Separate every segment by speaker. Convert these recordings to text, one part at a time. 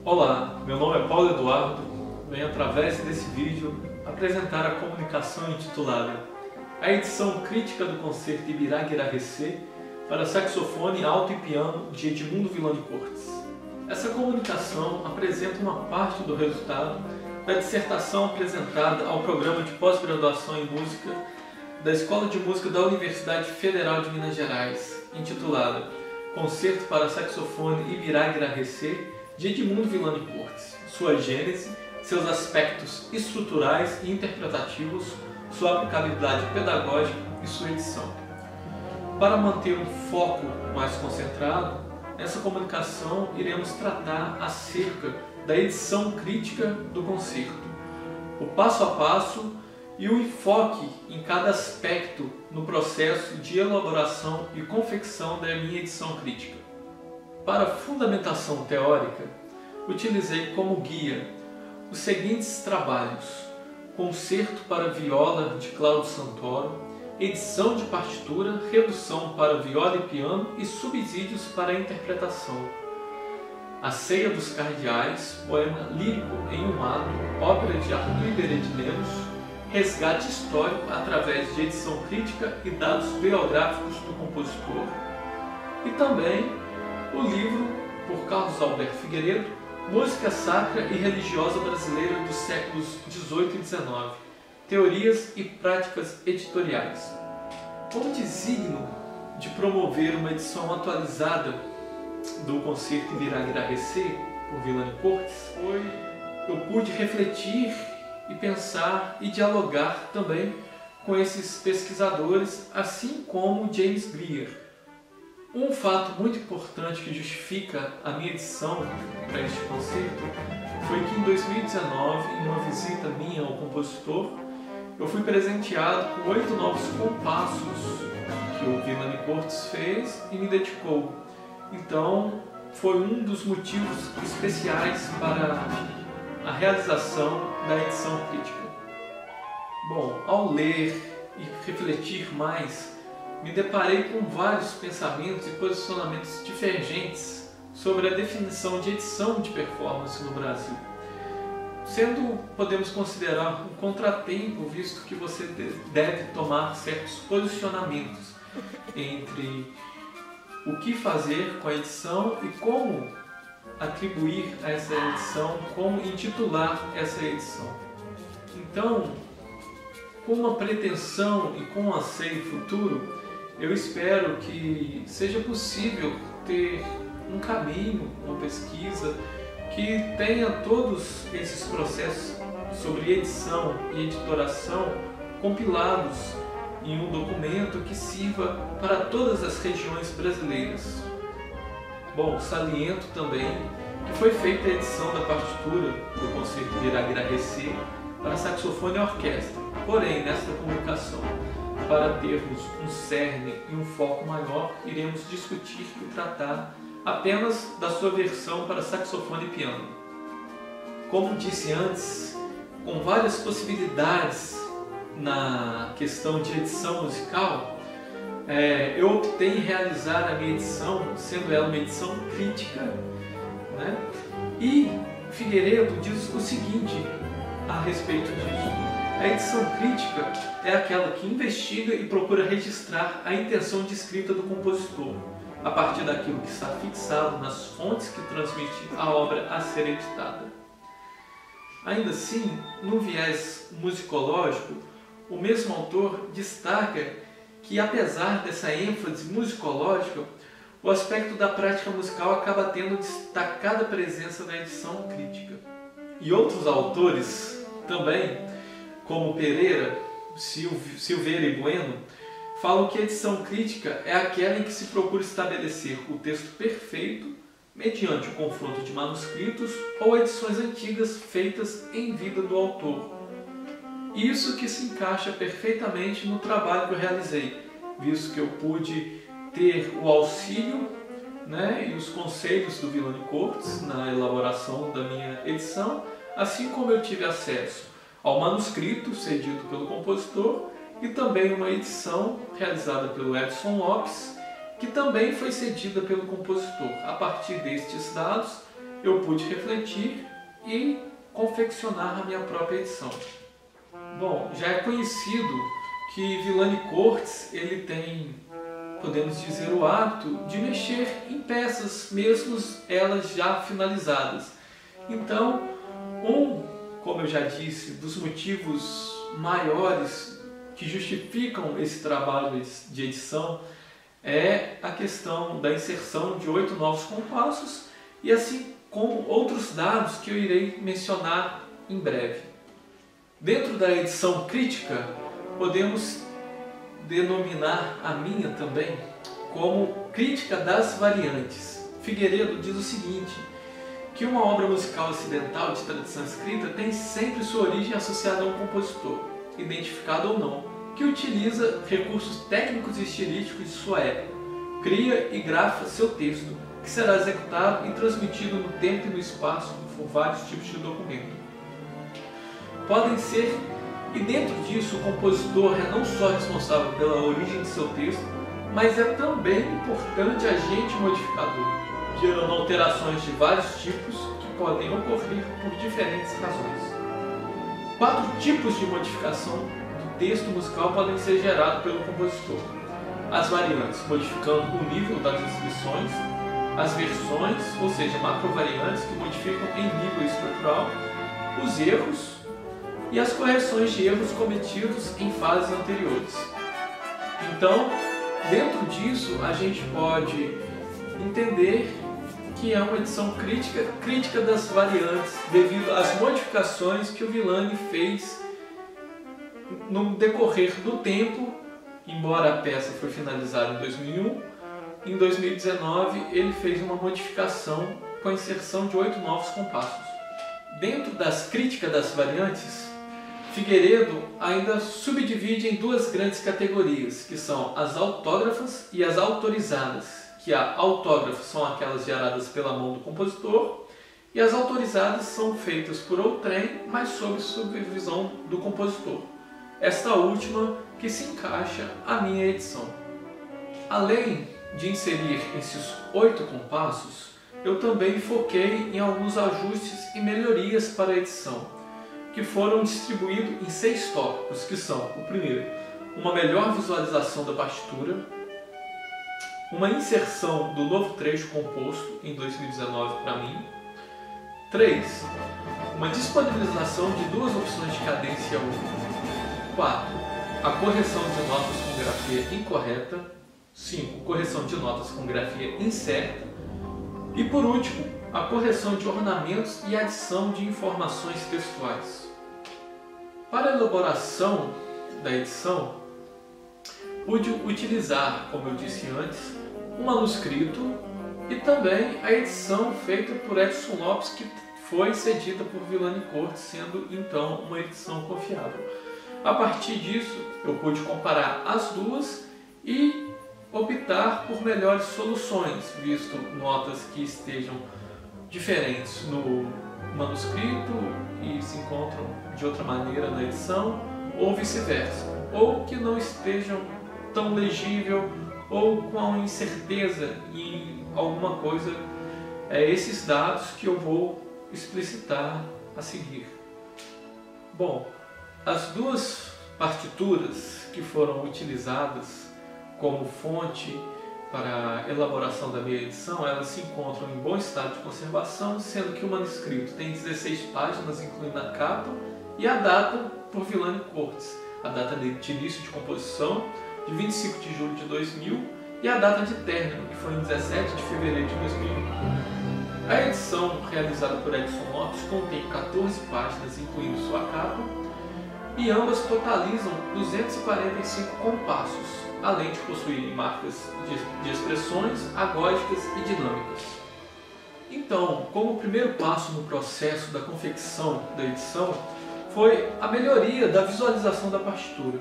Speaker 1: Olá, meu nome é Paulo Eduardo. Venho através desse vídeo apresentar a comunicação intitulada A edição crítica do concerto Ibirá Guirá Recê para saxofone, alto e piano de Edmundo Villani Cortes. Essa comunicação apresenta uma parte do resultado da dissertação apresentada ao programa de pós-graduação em música da Escola de Música da Universidade Federal de Minas Gerais, intitulada Concerto para saxofone Ibirá Guirá Recê de Edmundo Villani Cortes, sua gênese, seus aspectos estruturais e interpretativos, sua aplicabilidade pedagógica e sua edição. Para manter um foco mais concentrado, nessa comunicação iremos tratar acerca da edição crítica do concerto, o passo a passo e o enfoque em cada aspecto no processo de elaboração e confecção da minha edição crítica. Para a fundamentação teórica, utilizei como guia os seguintes trabalhos: Concerto para viola de Cláudio Santoro, edição de partitura, redução para viola e piano e subsídios para a interpretação. A Ceia dos Cardeais, poema lírico em um lado, ópera de Arthur Iberê de Lemos, resgate histórico através de edição crítica e dados biográficos do compositor. E também o livro, por Carlos Alberto Figueiredo, Música Sacra e Religiosa Brasileira dos séculos XVIII e XIX, Teorias e Práticas Editoriais. Com o desígnio de promover uma edição atualizada do concerto Ibirá Guirá Recê, por Villani Cortes, eu pude refletir e pensar e dialogar também com esses pesquisadores, assim como James Greer. Um fato muito importante que justifica a minha edição para este concerto foi que em 2019, em uma visita minha ao compositor, eu fui presenteado com 8 novos compassos que o Villani Cortes fez e me dedicou. Então, foi um dos motivos especiais para a realização da edição crítica. Bom, ao ler e refletir mais, me deparei com vários pensamentos e posicionamentos divergentes sobre a definição de edição de performance no Brasil. Sendo, podemos considerar um contratempo, visto que você deve tomar certos posicionamentos entre o que fazer com a edição e como atribuir a essa edição, como intitular essa edição. Então, com uma pretensão e com um anseio futuro, eu espero que seja possível ter um caminho, uma pesquisa que tenha todos esses processos sobre edição e editoração compilados em um documento que sirva para todas as regiões brasileiras. Bom, saliento também que foi feita a edição da partitura do concerto Ibirá Guirá Recê para saxofone e orquestra. Porém, nesta comunicação, para termos um cerne e um foco maior, iremos discutir e tratar apenas da sua versão para saxofone e piano. Como disse antes, com várias possibilidades na questão de edição musical, eu optei em realizar a minha edição, sendo ela uma edição crítica, né? E Figueiredo diz o seguinte a respeito disso: a edição crítica é aquela que investiga e procura registrar a intenção de escrita do compositor, a partir daquilo que está fixado nas fontes que transmitem a obra a ser editada. Ainda assim, no viés musicológico, o mesmo autor destaca que, apesar dessa ênfase musicológica, o aspecto da prática musical acaba tendo destacada presença na edição crítica. E outros autores também, como Pereira, Silveira e Bueno, falam que a edição crítica é aquela em que se procura estabelecer o texto perfeito mediante o confronto de manuscritos ou edições antigas feitas em vida do autor. Isso que se encaixa perfeitamente no trabalho que eu realizei, visto que eu pude ter o auxílio, né, e os conselhos do Villani Cortes na elaboração da minha edição, assim como eu tive acesso ao manuscrito cedido pelo compositor e também uma edição realizada pelo Edson Lopes, que também foi cedida pelo compositor. A partir destes dados, eu pude refletir e confeccionar a minha própria edição. Bom, já é conhecido que Villani Cortes ele tem, podemos dizer, o hábito de mexer em peças, mesmo elas já finalizadas. Então, como eu já disse, dos motivos maiores que justificam esse trabalho de edição é a questão da inserção de 8 novos compassos e assim como outros dados que eu irei mencionar em breve. Dentro da edição crítica, podemos denominar a minha também como crítica das variantes. Figueiredo diz o seguinte, que uma obra musical ocidental de tradição escrita tem sempre sua origem associada a um compositor, identificado ou não, que utiliza recursos técnicos e estilísticos de sua época, cria e grafa seu texto, que será executado e transmitido no tempo e no espaço por vários tipos de documento. Podem ser, e dentro disso o compositor é não só responsável pela origem de seu texto, mas é também importante agente modificador, gerando alterações de vários tipos que podem ocorrer por diferentes razões. 4 tipos de modificação do texto musical podem ser gerados pelo compositor. As variantes, modificando o nível das inscrições, as versões, ou seja, macrovariantes, que modificam em nível estrutural, os erros e as correções de erros cometidos em fases anteriores. Então, dentro disso, a gente pode entender que é uma edição crítica das variantes, devido às modificações que o Villani fez no decorrer do tempo. Embora a peça foi finalizada em 2001, em 2019 ele fez uma modificação com a inserção de 8 novos compassos. Dentro das críticas das variantes, Figueiredo ainda subdivide em 2 grandes categorias, que são as autógrafas e as autorizadas, que as autógrafas são aquelas geradas pela mão do compositor e as autorizadas são feitas por outrem, mas sob supervisão do compositor. Esta última que se encaixa a minha edição. Além de inserir esses 8 compassos, eu também foquei em alguns ajustes e melhorias para a edição, que foram distribuídos em 6 tópicos, que são: o primeiro, uma melhor visualização da partitura, uma inserção do novo trecho composto em 2019 para mim, 3, uma disponibilização de 2 opções de cadência única, 4, a correção de notas com grafia incorreta, 5, correção de notas com grafia incerta e, por último, a correção de ornamentos e adição de informações textuais. Para a elaboração da edição, pude utilizar, como eu disse antes, um manuscrito e também a edição feita por Edson Lopes, que foi cedida por Villani Cortes, sendo então uma edição confiável. A partir disso, eu pude comparar as duas e optar por melhores soluções, visto notas que estejam diferentes no manuscrito e se encontram de outra maneira na edição, ou vice-versa, ou que não estejam tão legível ou com incerteza em alguma coisa. Esses dados que eu vou explicitar a seguir. Bom, as 2 partituras que foram utilizadas como fonte para a elaboração da minha edição, elas se encontram em bom estado de conservação, sendo que o manuscrito tem 16 páginas, incluindo a capa, e a data por Villani Cortes, a data de início de composição, de 25 de julho de 2000, e a data de término, que foi em 17 de fevereiro de 2001. A edição realizada por Edson Lopes contém 14 páginas, incluindo sua capa, e ambas totalizam 245 compassos, além de possuírem marcas de expressões agógicas e dinâmicas. Então, como primeiro passo no processo da confecção da edição, foi a melhoria da visualização da partitura.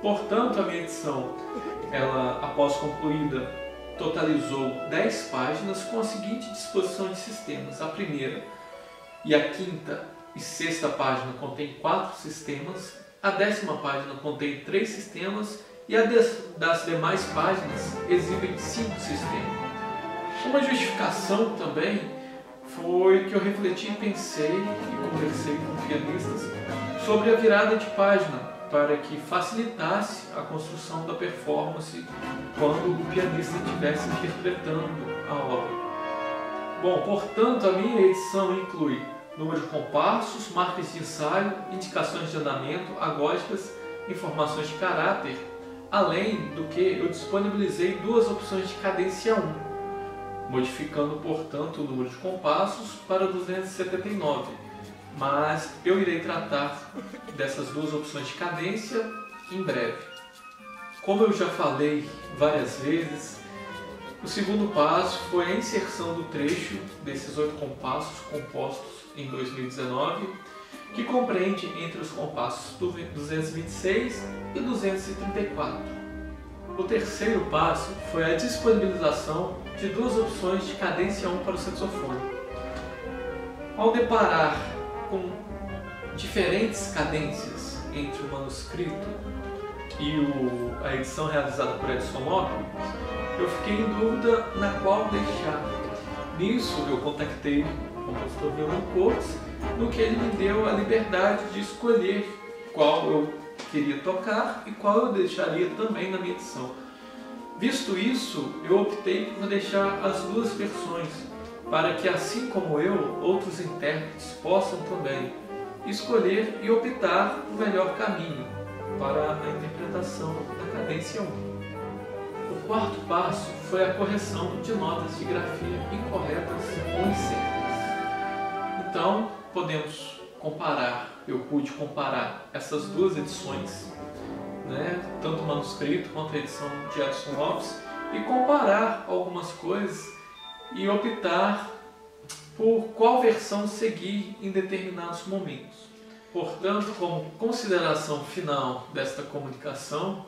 Speaker 1: Portanto, a minha edição, ela, após concluída, totalizou 10 páginas com a seguinte disposição de sistemas. A primeira e a quinta e 6ª página contém 4 sistemas, a 10ª página contém 3 sistemas e a das demais páginas exibem 5 sistemas. Uma justificação também foi que eu refleti, pensei e conversei com pianistas sobre a virada de página para que facilitasse a construção da performance quando o pianista estivesse interpretando a obra. Bom, portanto, a minha edição inclui número de compassos, marcas de ensaio, indicações de andamento, agósticas, informações de caráter, além do que eu disponibilizei duas opções de cadência 1, modificando, portanto, o número de compassos para 279, mas eu irei tratar dessas duas opções de cadência em breve. Como eu já falei várias vezes, o segundo passo foi a inserção do trecho desses 8 compassos compostos em 2019, que compreende entre os compassos 226 e 234. O terceiro passo foi a disponibilização de duas opções de cadência 1 para o saxofone. Ao deparar com diferentes cadências entre o manuscrito e a edição realizada por Edson Lopes, eu fiquei em dúvida na qual deixar. Nisso eu contactei o compositor Violano Cortes, no que ele me deu a liberdade de escolher qual eu queria tocar e qual eu deixaria também na minha edição. Visto isso, eu optei por deixar as duas versões, para que, assim como eu, outros intérpretes possam também escolher e optar o melhor caminho para a interpretação da cadência 1. O quarto passo foi a correção de notas de grafia incorretas ou incertas. Então, podemos comparar, eu pude comparar essas duas edições, tanto o manuscrito quanto a edição de Edson Lopes, e comparar algumas coisas e optar por qual versão seguir em determinados momentos. Portanto, como consideração final desta comunicação,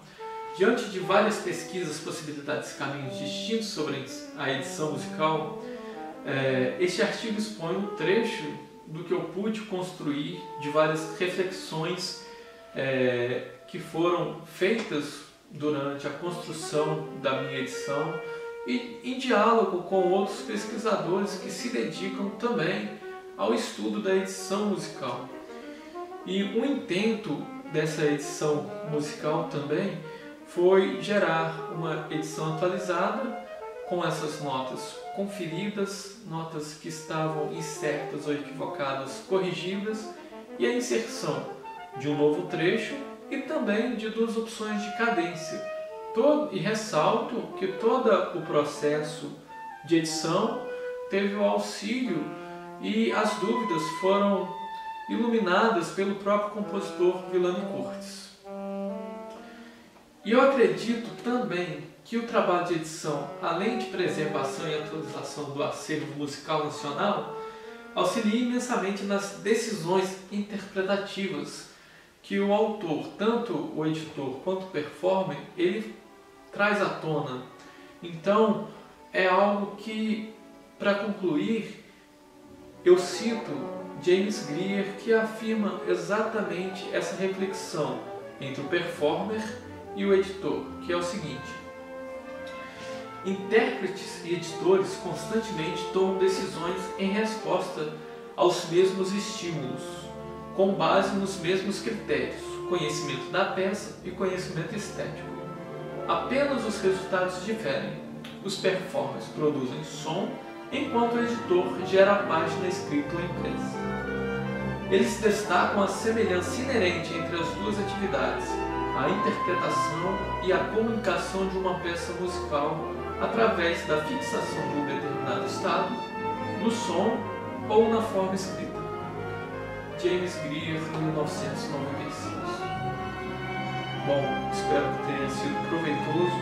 Speaker 1: diante de várias pesquisas, possibilidades e caminhos distintos sobre a edição musical, este artigo expõe um trecho do que eu pude construir, de várias reflexões que foram feitas durante a construção da minha edição e em diálogo com outros pesquisadores que se dedicam também ao estudo da edição musical. E o intento dessa edição musical também foi gerar uma edição atualizada com essas notas conferidas, notas que estavam incertas ou equivocadas corrigidas, e a inserção de um novo trecho e também de duas opções de cadência. E ressalto que todo o processo de edição teve o auxílio e as dúvidas foram iluminadas pelo próprio compositor Violano Cortes. E eu acredito também que o trabalho de edição, além de preservação e atualização do acervo musical nacional, auxilia imensamente nas decisões interpretativas que o autor, tanto o editor quanto o performer, ele traz à tona. Então, é algo que, para concluir, eu cito James Greer, que afirma exatamente essa reflexão entre o performer e o editor, que é o seguinte: intérpretes e editores constantemente tomam decisões em resposta aos mesmos estímulos, com base nos mesmos critérios, conhecimento da peça e conhecimento estético. Apenas os resultados diferem. Os performers produzem som, enquanto o editor gera a página escrita ou impressa. Eles destacam a semelhança inerente entre as duas atividades, a interpretação e a comunicação de uma peça musical através da fixação de um determinado estado, no som ou na forma escrita. James Greer, 1996. Bom, espero que tenha sido proveitoso